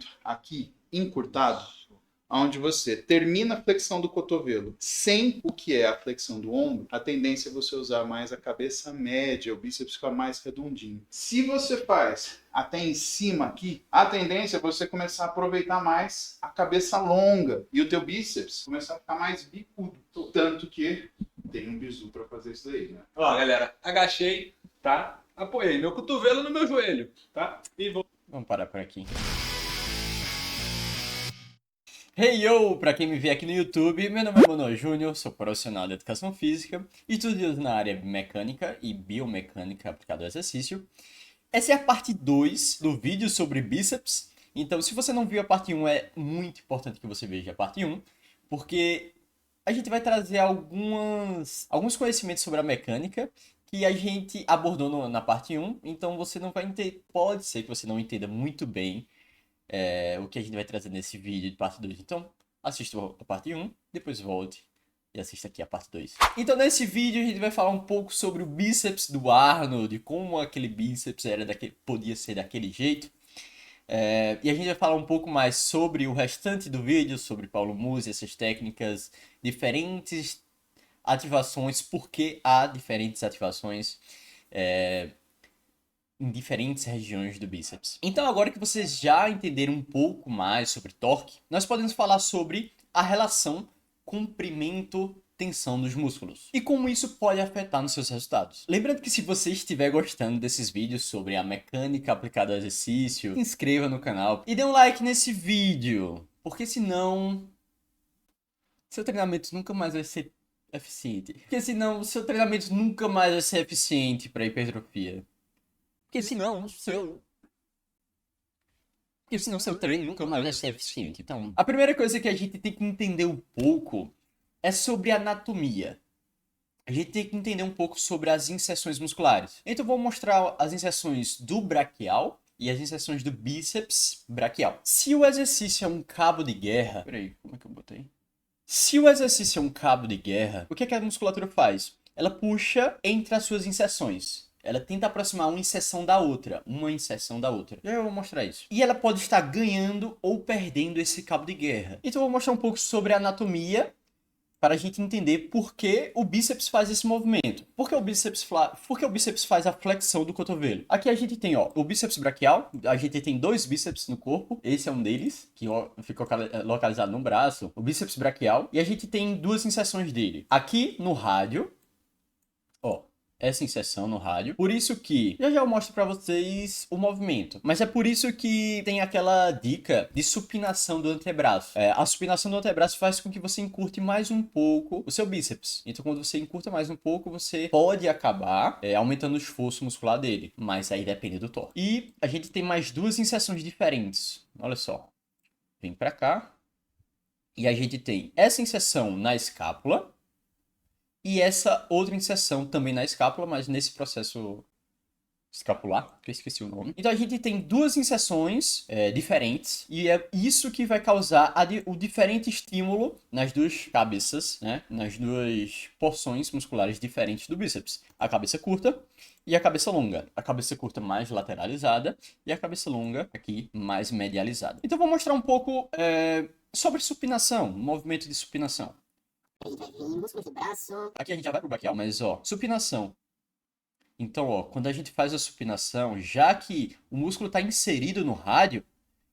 movimento aqui, encurtado, onde você termina a flexão do cotovelo sem o que é a flexão do ombro, a tendência é você usar mais a cabeça média, o bíceps fica mais redondinho. Se você faz até em cima aqui, a tendência é você começar a aproveitar mais a cabeça longa e o teu bíceps começar a ficar mais bicudo. Tanto que tem um bizu para fazer isso daí, né? Ó, galera, agachei, tá? Apoiei meu cotovelo no meu joelho, tá? E vou... Vamos parar por aqui. Hey yo! Pra quem me vê aqui no YouTube, meu nome é Manuel Júnior, sou profissional de educação física, estudo na área mecânica e biomecânica aplicada ao exercício. Essa é a parte 2 do vídeo sobre bíceps, então se você não viu a parte 1, é muito importante que você veja a parte 1, porque a gente vai trazer alguns conhecimentos sobre a mecânica que a gente abordou na parte 1, então você não vai entender, pode ser que você não entenda muito bem o que a gente vai trazer nesse vídeo de parte 2. Então, assista a parte 1, depois volte e assista aqui a parte 2. Então, nesse vídeo, a gente vai falar um pouco sobre o bíceps do Arnold, como aquele bíceps podia ser daquele jeito. E a gente vai falar um pouco mais sobre o restante do vídeo, sobre Paulo Musi, essas técnicas, diferentes ativações, por que há diferentes ativações em diferentes regiões do bíceps. Então, agora que vocês já entenderam um pouco mais sobre torque, nós podemos falar sobre a relação comprimento-tensão dos músculos e como isso pode afetar nos seus resultados. Lembrando que se você estiver gostando desses vídeos sobre a mecânica aplicada ao exercício, se inscreva no canal e dê um like nesse vídeo, porque senão seu treinamento nunca mais vai ser eficiente. Porque senão seu treinamento nunca mais vai ser eficiente para hipertrofia. Porque senão seu treino nunca mais vai ser eficiente. Então, a primeira coisa que a gente tem que entender um pouco é sobre anatomia. A gente tem que entender um pouco sobre as inserções musculares. Então, eu vou mostrar as inserções do braquial e as inserções do bíceps braquial. Se o exercício é um cabo de guerra... Peraí, como é que eu botei? Se o exercício é um cabo de guerra, o que é que a musculatura faz? Ela puxa entre as suas inserções. Ela tenta aproximar uma inserção da outra. Já eu vou mostrar isso. E ela pode estar ganhando ou perdendo esse cabo de guerra. Então eu vou mostrar um pouco sobre a anatomia para a gente entender por que o bíceps faz esse movimento. Por que o bíceps faz a flexão do cotovelo? Aqui a gente tem o bíceps braquial. A gente tem dois bíceps no corpo. Esse é um deles, que fica localizado no braço. O bíceps braquial. E a gente tem duas inserções dele. Aqui no rádio. Essa inserção no rádio. Por isso que, já eu mostro pra vocês o movimento. Mas é por isso que tem aquela dica de supinação do antebraço. A supinação do antebraço faz com que você encurte mais um pouco o seu bíceps. Então, quando você encurta mais um pouco, você pode acabar aumentando o esforço muscular dele. Mas aí depende do torque. E a gente tem mais duas inserções diferentes. Olha só. Vem pra cá. E a gente tem essa inserção na escápula. E essa outra inserção também na escápula, mas nesse processo escapular, que eu esqueci o nome. Então a gente tem duas inserções diferentes, e é isso que vai causar o diferente estímulo nas duas cabeças, né? Nas duas porções musculares diferentes do bíceps. A cabeça curta e a cabeça longa. A cabeça curta mais lateralizada e a cabeça longa aqui mais medializada. Então eu vou mostrar um pouco sobre supinação, movimento de supinação. Aqui a gente já vai pro braquial, mas supinação. Então, quando a gente faz a supinação, já que o músculo está inserido no rádio,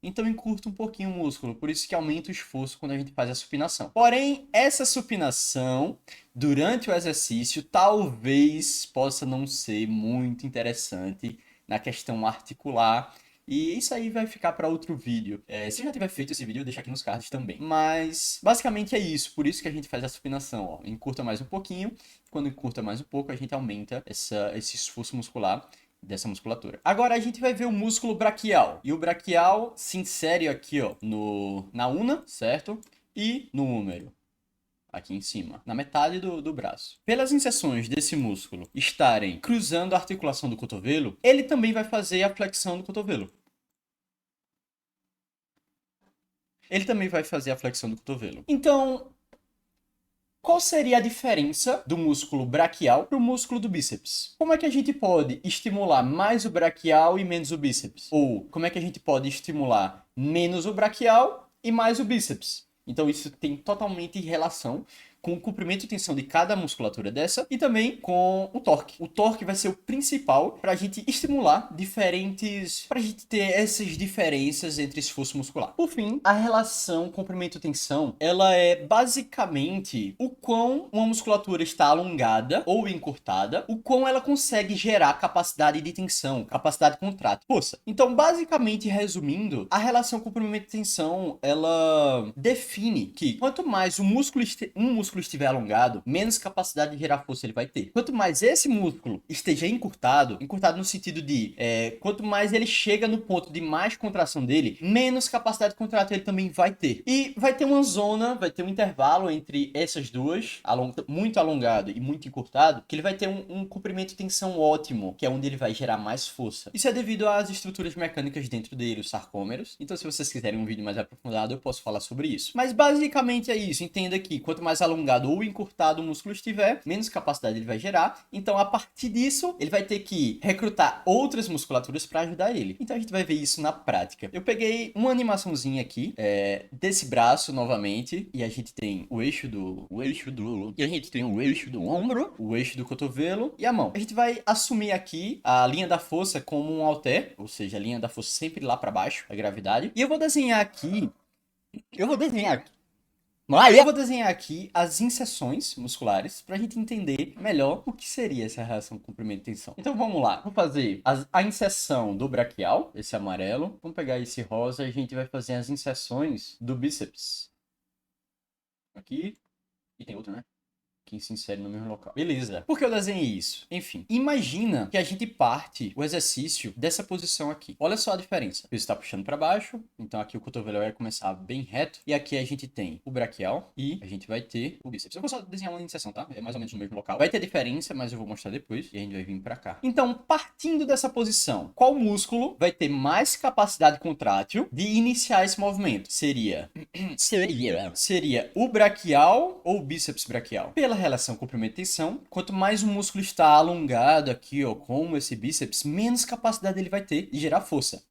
então encurta um pouquinho o músculo, por isso que aumenta o esforço quando a gente faz a supinação. Porém, essa supinação, durante o exercício, talvez possa não ser muito interessante na questão articular. E isso aí vai ficar para outro vídeo. Se eu já tiver feito esse vídeo, eu deixo aqui nos cards também. Mas, basicamente é isso. Por isso que a gente faz a supinação. Encurta mais um pouquinho. Quando encurta mais um pouco, a gente aumenta esse esforço muscular dessa musculatura. Agora a gente vai ver o músculo braquial. E o braquial se insere aqui, na una, certo? E no húmero. Aqui em cima, na metade do braço. Pelas inserções desse músculo estarem cruzando a articulação do cotovelo, ele também vai fazer a flexão do cotovelo. Então, qual seria a diferença do músculo braquial para o músculo do bíceps? Como é que a gente pode estimular mais o braquial e menos o bíceps? Ou como é que a gente pode estimular menos o braquial e mais o bíceps? Então isso tem totalmente relação com o comprimento e tensão de cada musculatura dessa e também com o torque. O torque vai ser o principal para a gente estimular diferentes... para a gente ter essas diferenças entre esforço muscular. Por fim, a relação comprimento e tensão, ela é basicamente o quão uma musculatura está alongada ou encurtada, o quão ela consegue gerar capacidade de tensão, capacidade de contrato, força. Então, basicamente, resumindo, a relação comprimento e tensão, ela define que quanto mais um músculo estiver alongado, menos capacidade de gerar força ele vai ter. Quanto mais esse músculo esteja encurtado no sentido de quanto mais ele chega no ponto de mais contração dele, menos capacidade de contrato ele também vai ter. E vai ter uma zona, vai ter um intervalo entre essas duas, muito alongado e muito encurtado, que ele vai ter um comprimento de tensão ótimo, que é onde ele vai gerar mais força. Isso é devido às estruturas mecânicas dentro dele, os sarcômeros. Então, se vocês quiserem um vídeo mais aprofundado, eu posso falar sobre isso. Mas basicamente é isso. Entenda que quanto mais alongado ou encurtado o músculo estiver, menos capacidade ele vai gerar. Então, a partir disso, ele vai ter que recrutar outras musculaturas para ajudar ele. Então, a gente vai ver isso na prática. Eu peguei uma animaçãozinha aqui, desse braço novamente, e a gente tem o eixo do e a gente tem o eixo do ombro, o eixo do cotovelo e a mão. A gente vai assumir aqui a linha da força como um halter, ou seja, a linha da força sempre lá para baixo, a gravidade. E eu vou desenhar aqui as inserções musculares para a gente entender melhor o que seria essa relação comprimento e tensão. Então vamos lá, vou fazer a inserção do braquial, esse amarelo. Vamos pegar esse rosa e a gente vai fazer as inserções do bíceps. Aqui, e tem outro, né? Que se insere no mesmo local. Beleza. Por que eu desenhei isso? Enfim, imagina que a gente parte o exercício dessa posição aqui. Olha só a diferença. Ele está puxando para baixo, então aqui o cotovelo vai começar bem reto, e aqui a gente tem o braquial e a gente vai ter o bíceps. Eu vou só desenhar uma inserção, tá? É mais ou menos no mesmo local. Vai ter diferença, mas eu vou mostrar depois, e a gente vai vir para cá. Então, partindo dessa posição, qual músculo vai ter mais capacidade contrátil de iniciar esse movimento? Seria o braquial ou o bíceps braquial? Pela relação comprimento e tensão, quanto mais o músculo está alongado aqui, ó, como esse bíceps, menos capacidade ele vai ter de gerar força.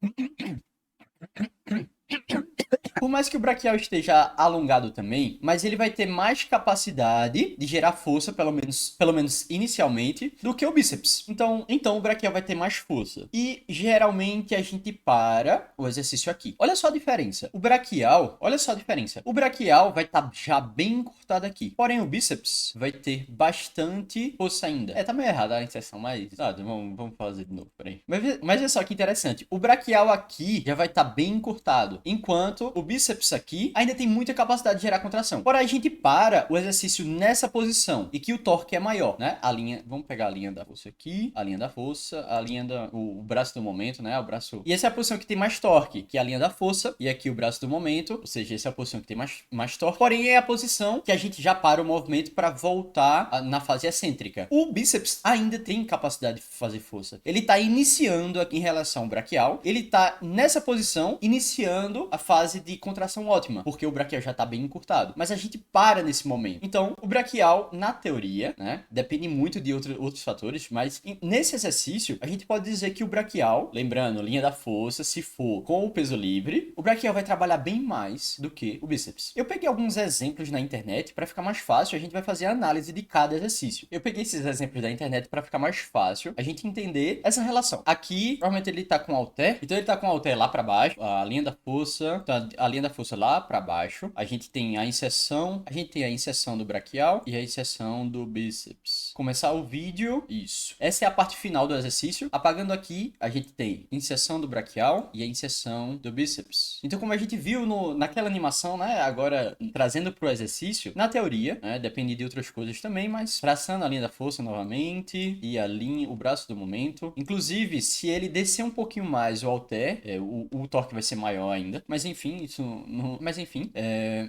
Por mais que o braquial esteja alongado também, mas ele vai ter mais capacidade de gerar força, pelo menos inicialmente, do que o bíceps. Então o braquial vai ter mais força. E geralmente a gente para o exercício aqui. Olha só a diferença. O braquial vai estar já bem encurtado aqui. Porém, o bíceps vai ter bastante força ainda. Tá meio errado a inserção, mas vamos fazer de novo, peraí. Mas olha só que interessante. O braquial aqui já vai estar bem encurtado, enquanto o bíceps aqui ainda tem muita capacidade de gerar contração. Porém, a gente para o exercício nessa posição e que o torque é maior, né? Vamos pegar a linha da força aqui, a linha da força, o braço do momento, né? O braço. E essa é a posição que tem mais torque, que é a linha da força, e aqui o braço do momento, ou seja, essa é a posição que tem mais torque. Porém, é a posição que a gente já para o movimento para voltar na fase excêntrica. O bíceps ainda tem capacidade de fazer força. Ele está iniciando aqui em relação ao braquial, ele está nessa posição iniciando a fase de contração ótima, porque o braquial já está bem encurtado. Mas a gente para nesse momento. Então, o braquial, na teoria, né, depende muito de outros fatores, mas nesse exercício, a gente pode dizer que o braquial, lembrando, linha da força, se for com o peso livre, o braquial vai trabalhar bem mais do que o bíceps. Eu peguei alguns exemplos na internet para ficar mais fácil, a gente vai fazer a análise de cada exercício. Eu peguei esses exemplos da internet para ficar mais fácil a gente entender essa relação. Aqui, provavelmente ele tá com o halter, então ele tá com o halter lá para baixo, a linha da força, então a linha da força lá para baixo. A gente tem a inserção do braquial e a inserção do bíceps. Começar o vídeo, isso. Essa é a parte final do exercício. Apagando aqui, a gente tem inserção do braquial e a inserção do bíceps. Então, como a gente viu naquela animação, né, agora trazendo pro exercício, na teoria, né, depende de outras coisas também, mas traçando a linha da força novamente e o braço do momento. Inclusive, se ele descer um pouquinho mais o halter, o torque vai ser maior ainda. Mas enfim, isso Mas enfim,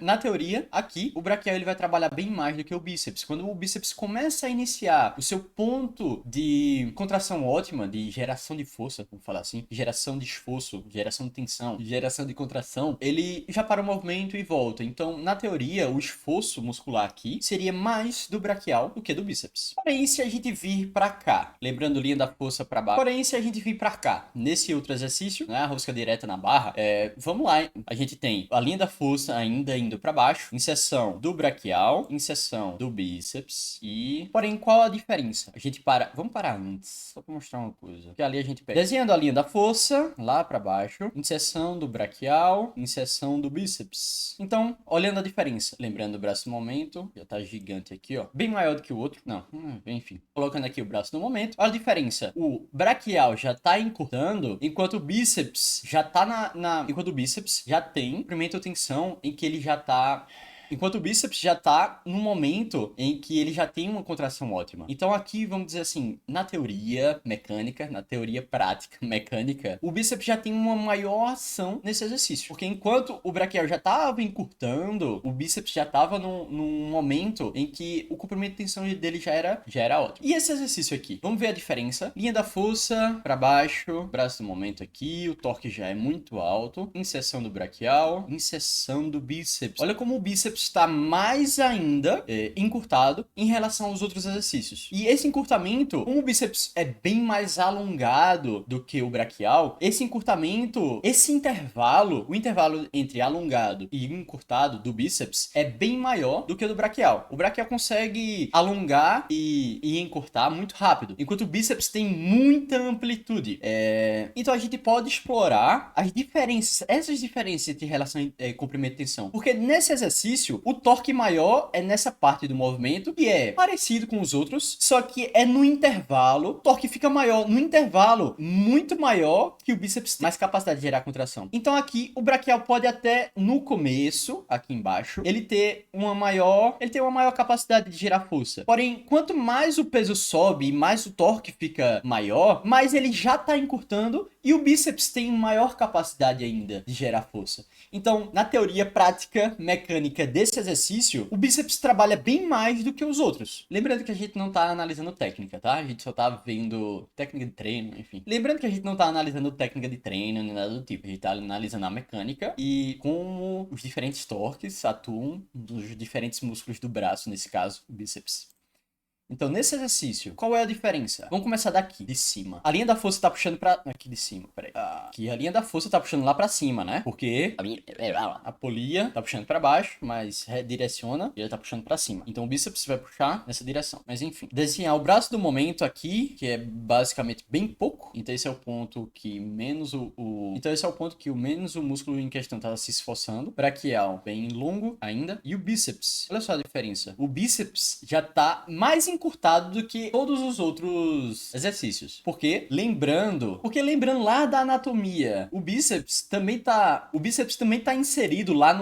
na teoria, aqui, o braquial ele vai trabalhar bem mais do que o bíceps. Quando o bíceps começa a iniciar o seu ponto de contração ótima, de geração de força, vamos falar assim, geração de esforço, geração de tensão, geração de contração, ele já para o movimento e volta. Então, na teoria, o esforço muscular aqui seria mais do braquial do que do bíceps. Porém, se a gente vir para cá, lembrando linha da força para baixo, porém, se a gente vir para cá, nesse outro exercício, né, a rosca direta na barra, vamos lá, a gente tem a linha da força ainda indo para baixo, inserção do braquial, inserção do bíceps e... Porém, qual a diferença? A gente para... Vamos parar antes, só para mostrar uma coisa. Que ali a gente pega... Desenhando a linha da força, lá para baixo, inserção do braquial, inserção do bíceps. Então, olhando a diferença, lembrando o braço no momento, já tá gigante aqui, ó, bem maior do que o outro, não, enfim, colocando aqui o braço no momento, olha a diferença, o braquial já tá encurtando, enquanto o bíceps já tá enquanto o bíceps já tem comprimento ou tensão em que ele já tá... Enquanto o bíceps já tá num momento em que ele já tem uma contração ótima. Então aqui, vamos dizer assim, na teoria mecânica, na teoria prática mecânica, o bíceps já tem uma maior ação nesse exercício. Porque enquanto o braquial já tava encurtando, o bíceps já tava num momento em que o comprimento de tensão dele já era ótimo. E esse exercício aqui? Vamos ver a diferença. Linha da força para baixo, braço do momento aqui, o torque já é muito alto. Inserção do braquial, inserção do bíceps. Olha como o bíceps está mais ainda encurtado em relação aos outros exercícios. E esse encurtamento, como o bíceps é bem mais alongado do que o braquial, esse encurtamento, esse intervalo, o intervalo entre alongado e encurtado do bíceps é bem maior do que o do braquial. O braquial consegue alongar e encurtar muito rápido, enquanto o bíceps tem muita amplitude. Então a gente pode explorar as diferenças, essas diferenças entre relação comprimento e tensão, porque nesse exercício o torque maior é nessa parte do movimento, que é parecido com os outros, só que é no intervalo, o torque fica maior no intervalo, muito maior que o bíceps tem mais capacidade de gerar contração. Então aqui, o braquial pode até, no começo, aqui embaixo, ele ter uma maior capacidade de gerar força. Porém, quanto mais o peso sobe e mais o torque fica maior, mais ele já está encurtando e o bíceps tem maior capacidade ainda de gerar força. Então, na teoria prática mecânica desse exercício, o bíceps trabalha bem mais do que os outros. Lembrando que a gente não tá analisando técnica, tá? A gente só tá vendo técnica de treino, enfim. Lembrando que a gente não tá analisando técnica de treino nem nada do tipo. A gente tá analisando a mecânica e como os diferentes torques atuam nos diferentes músculos do braço, nesse caso, o bíceps. Então, nesse exercício, qual é a diferença? Vamos começar daqui, de cima. A linha da força tá puxando pra... Aqui de cima, peraí. Aqui a linha da força tá puxando lá pra cima, né? Porque a polia tá puxando pra baixo, mas redireciona e ele tá puxando pra cima. Então, o bíceps vai puxar nessa direção. Mas, enfim. Desenhar o braço do momento aqui, que é basicamente bem pouco. Então, esse é o ponto que menos Então, esse é o ponto que o menos o músculo em questão tá se esforçando. Braquial bem longo ainda. E o bíceps. Olha só a diferença. O bíceps já tá mais encurtado do que todos os outros exercícios. Lembrando lá da anatomia, o bíceps também tá inserido lá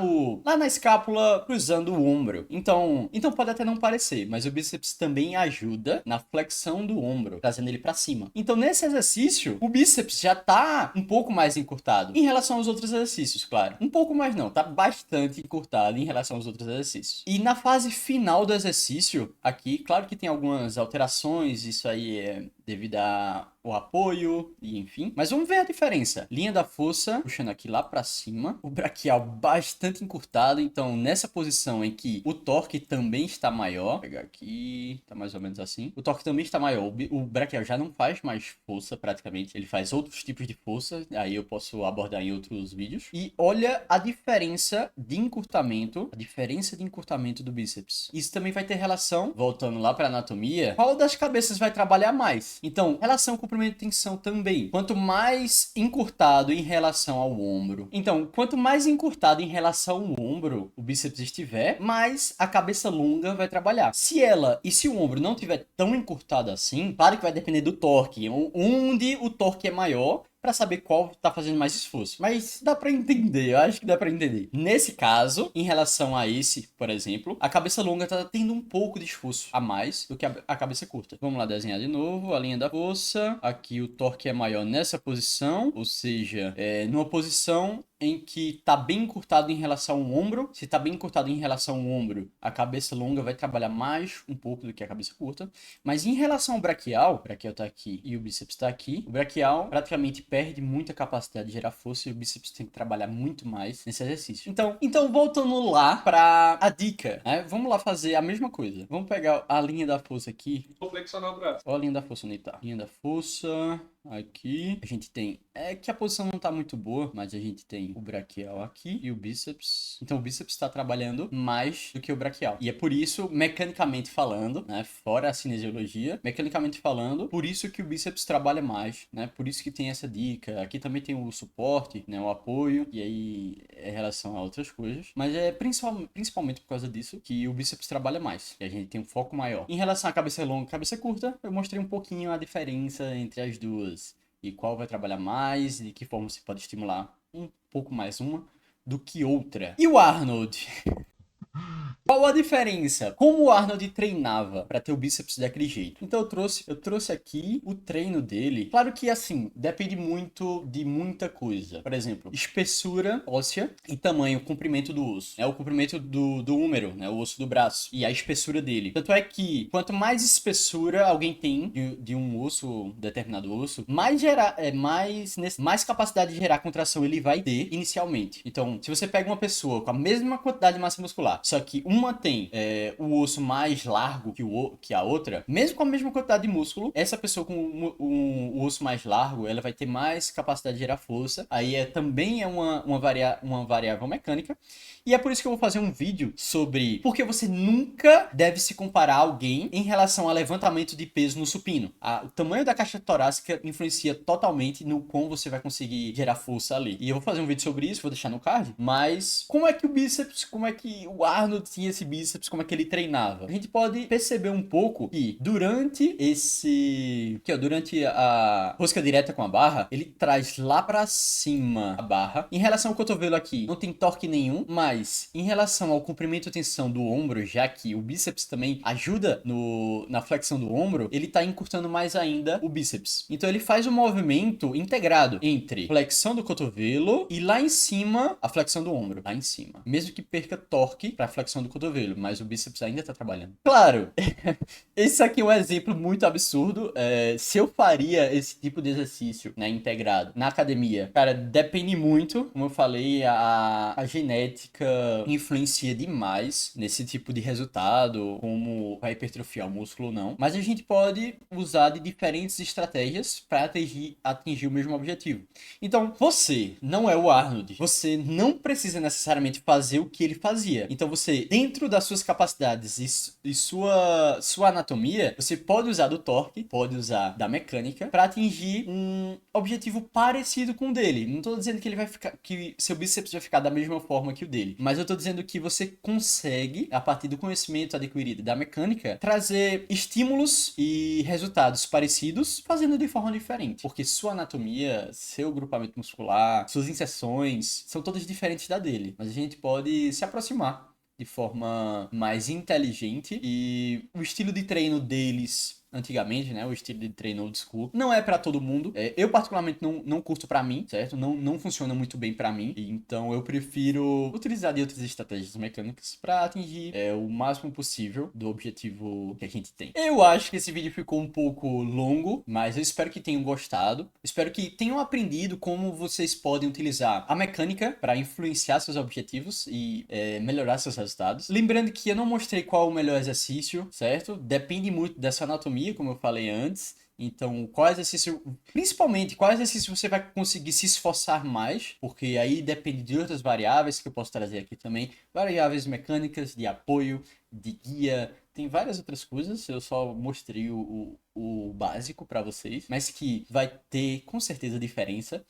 na escápula cruzando o ombro. Então pode até não parecer, mas o bíceps também ajuda na flexão do ombro, trazendo ele para cima. Então nesse exercício, o bíceps já tá um pouco mais encurtado em relação aos outros exercícios, claro. Um pouco mais não, tá bastante encurtado em relação aos outros exercícios. E na fase final do exercício, aqui, claro que tem algumas alterações, isso aí é devido ao apoio e enfim. Mas vamos ver a diferença. Linha da força, puxando aqui lá pra cima. O braquial bastante encurtado, então nessa posição em que o torque também está maior. Vou pegar aqui, tá mais ou menos assim. O torque também está maior. O braquial já não faz mais força praticamente. Ele faz outros tipos de força, aí eu posso abordar em outros vídeos. E olha a diferença de encurtamento, do bíceps. Isso também vai ter relação, voltando lá pra anatomia, qual das cabeças vai trabalhar mais. Então, relação comprimento e tensão também. Quanto mais encurtado em relação ao ombro. Então, quanto mais encurtado em relação ao ombro o bíceps estiver, mais a cabeça longa vai trabalhar. Se o ombro não tiver tão encurtado assim, claro que vai depender do torque. Onde o torque é maior, para saber qual tá fazendo mais esforço. Mas dá para entender, eu acho que dá para entender. Nesse caso, em relação a esse, por exemplo, a cabeça longa tá tendo um pouco de esforço a mais do que a cabeça curta. Vamos lá desenhar de novo a linha da força. Aqui o torque é maior nessa posição, ou seja, numa posição em que tá bem encurtado em relação ao ombro. Se tá bem encurtado em relação ao ombro, a cabeça longa vai trabalhar mais um pouco do que a cabeça curta. Mas em relação ao braquial, o braquial tá aqui e o bíceps tá aqui, o braquial praticamente perde muita capacidade de gerar força e o bíceps tem que trabalhar muito mais nesse exercício. Então voltando lá pra a dica, né? Vamos lá fazer a mesma coisa. Vamos pegar a linha da força aqui. Vou flexionar o braço. Olha a linha da força, onde tá? Linha da força, aqui. A gente tem... É que a posição não tá muito boa, mas a gente tem o braquial aqui e o bíceps. Então o bíceps tá trabalhando mais do que o braquial. E é por isso, mecanicamente falando, né? Fora a cinesiologia, mecanicamente falando, por isso que o bíceps trabalha mais, né? Por isso que tem essa dica. Aqui também tem o suporte, né? O apoio. E aí é em relação a outras coisas. Mas é principalmente por causa disso que o bíceps trabalha mais. E a gente tem um foco maior. Em relação à cabeça longa e cabeça curta, eu mostrei um pouquinho a diferença entre as duas. E qual vai trabalhar mais, e de que forma você pode estimular um pouco mais uma do que outra. E o Arnold? Qual a diferença? Como o Arnold treinava para ter o bíceps daquele jeito? Então eu trouxe aqui o treino dele. Claro que assim, depende muito de muita coisa. Por exemplo, espessura óssea e tamanho, comprimento do osso. É o comprimento do húmero, né? O osso do braço. E a espessura dele. Tanto é que quanto mais espessura alguém tem de um osso, determinado osso, mais capacidade de gerar contração ele vai ter inicialmente. Então, se você pega uma pessoa com a mesma quantidade de massa muscular, só que uma tem o osso mais largo que a outra, mesmo com a mesma quantidade de músculo, essa pessoa com o osso mais largo, ela vai ter mais capacidade de gerar força. Aí também é uma variável mecânica. E é por isso que eu vou fazer um vídeo sobre por que você nunca deve se comparar a alguém em relação a levantamento de peso no supino. O tamanho da caixa torácica influencia totalmente no como você vai conseguir gerar força ali. E eu vou fazer um vídeo sobre isso, vou deixar no card. Mas como é que o bíceps, como é que o Arnold tinha esse bíceps, como é que ele treinava? A gente pode perceber um pouco que durante a rosca direta com a barra, ele traz lá pra cima a barra. Em relação ao cotovelo aqui, não tem torque nenhum, mas em relação ao comprimento e tensão do ombro, já que o bíceps também ajuda na flexão do ombro, ele tá encurtando mais ainda o bíceps. Então ele faz um movimento integrado entre flexão do cotovelo e lá em cima a flexão do ombro, lá em cima. Mesmo que perca torque para flexão do cotovelo, mas o bíceps ainda tá trabalhando. Claro, esse aqui é um exemplo muito absurdo. Se eu faria esse tipo de exercício, né, integrado na academia, cara, depende muito, como eu falei, a genética influencia demais nesse tipo de resultado, como vai hipertrofiar o músculo ou não. Mas a gente pode usar de diferentes estratégias para atingir o mesmo objetivo. Então, você não é o Arnold. Você não precisa necessariamente fazer o que ele fazia. Então, você, dentro das suas capacidades e sua anatomia, você pode usar do torque, pode usar da mecânica para atingir um objetivo parecido com o dele. Não estou dizendo que seu bíceps vai ficar da mesma forma que o dele, mas eu estou dizendo que você consegue, a partir do conhecimento adquirido da mecânica, trazer estímulos e resultados parecidos, fazendo de forma diferente. Porque sua anatomia, seu grupamento muscular, suas inserções, são todas diferentes da dele. Mas a gente pode se aproximar de forma mais inteligente e o estilo de treino deles antigamente, né, o estilo de treino old school, não é pra todo mundo. Eu particularmente não curto pra mim, certo? Não funciona muito bem pra mim, então eu prefiro utilizar de outras estratégias mecânicas pra atingir o máximo possível do objetivo que a gente tem. Eu acho que esse vídeo ficou um pouco longo, mas eu espero que tenham gostado. Espero que tenham aprendido como vocês podem utilizar a mecânica pra influenciar seus objetivos e melhorar seus resultados. Lembrando que eu não mostrei qual é o melhor exercício, certo? Depende muito dessa anatomia, como eu falei antes. Então, principalmente, qual exercício você vai conseguir se esforçar mais, porque aí depende de outras variáveis que eu posso trazer aqui também, variáveis mecânicas, de apoio, de guia, tem várias outras coisas, eu só mostrei o básico para vocês, mas que vai ter com certeza diferença.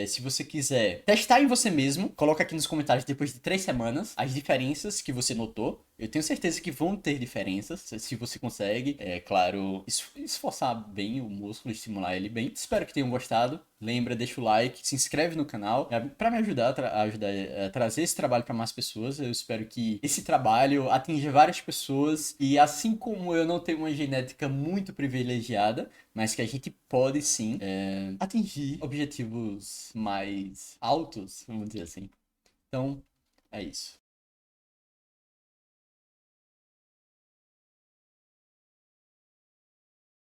Se você quiser testar em você mesmo, coloca aqui nos comentários depois de 3 semanas as diferenças que você notou. Eu tenho certeza que vão ter diferenças, se você consegue, claro, esforçar bem o músculo, estimular ele bem. Espero que tenham gostado. lembra, deixa o like, se inscreve no canal para me ajudar a trazer esse trabalho para mais pessoas. Eu espero que esse trabalho atinja várias pessoas e assim como eu não tenho uma genética muito privilegiada, mas que a gente pode sim atingir objetivos mais altos, vamos dizer assim. Então, é isso.